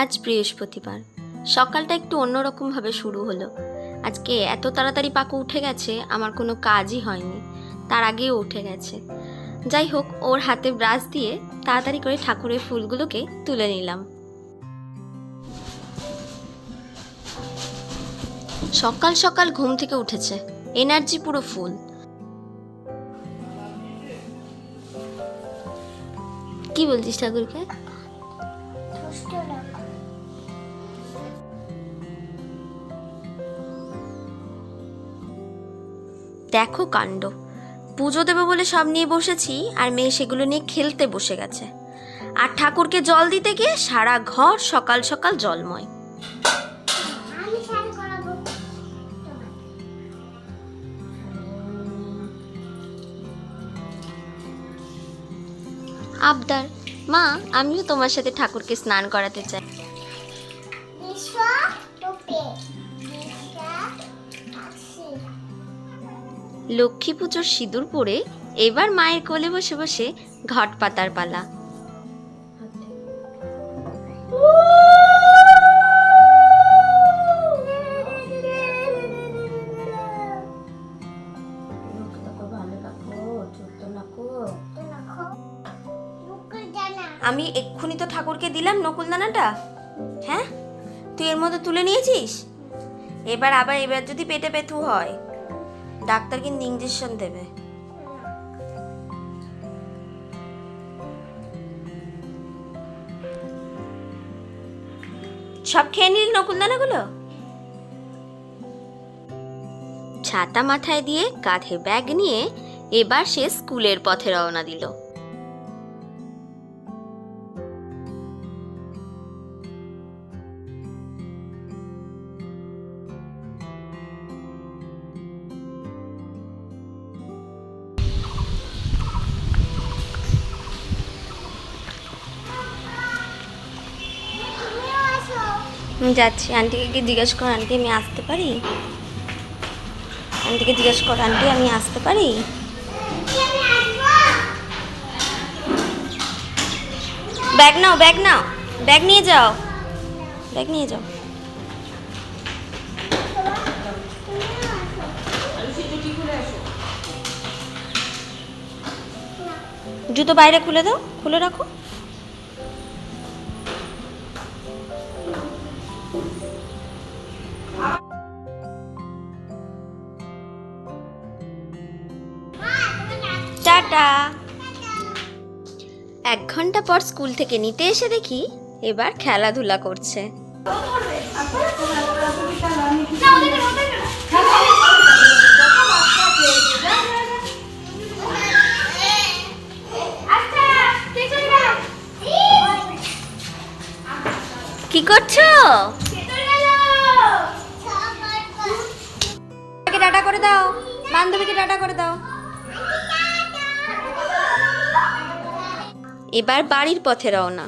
আজ বৃহস্পতিবার, সকালটা একটু অন্যরকম ভাবে শুরু হলো। আজকে এত তাড়াতাড়ি পাকু উঠে গেছে, আমার কোনো কাজই হয়নি, তার আগেও উঠে গেছে। যাই হোক, ওর হাতে ব্রাশ দিয়ে তাড়াতাড়ি করে ঠাকুরের ফুলগুলোকে তুলে নিলাম। সকাল সকাল ঘুম থেকে উঠেছে, এনার্জি পুরো ফুল। কি বলছিস ঠাকুরকে? দেখো কাণ্ড, পুজো দেবো বলে সব নিয়ে বসেছি, আর মেয়ে সেগুলো নিয়ে খেলতে বসে গেছে। আর ঠাকুরকে জল দিতে গিয়ে সারা ঘর সকাল সকাল জলময়। আবদার, মা আমিও তোমার সাথে ঠাকুরকে স্নান করাতে চাই। লক্ষ্মী পুজোর সিঁদুর পরে এবার মায়ের কোলে বসে বসে ঘট পাতার পালা। আমি এক্ষুনি তো ঠাকুরকে দিলাম নকুলদানাটা। হ্যাঁ, তুই এর মধ্যে তুলে নিয়েছিস? এবার যদি পেটে ব্যথা হয়, ডাক্তার কিন্তু ইঞ্জেকশন দেবে। সব খেয়ে নিলি নকুলদানাগুলো? ছাতা মাথায় দিয়ে কাঁধে ব্যাগ নিয়ে এবার সে স্কুলের পথে রওনা দিল। যাচ্ছি, আন্টিকে কি জিজ্ঞেস কর, আন্টি আমি আসতে পারি? আন্টিকে জিজ্ঞেস কর, আন্টি আমি আসতে পারি? ব্যাগ নাও, ব্যাগ নাও, ব্যাগ নিয়ে যাও, ব্যাগ নিয়ে যাও। জুতো বাইরে খুলে দাও, খুলে রাখো। টাটা। 1 ঘন্টা পর স্কুল থেকে নিতে এসে দেখি এবার খেলাধুলা করছে। কি করছো? টাটা করে দাও, বান্ধবীকে টাটা করে দাও। এবার বাড়ির পথে রওনা।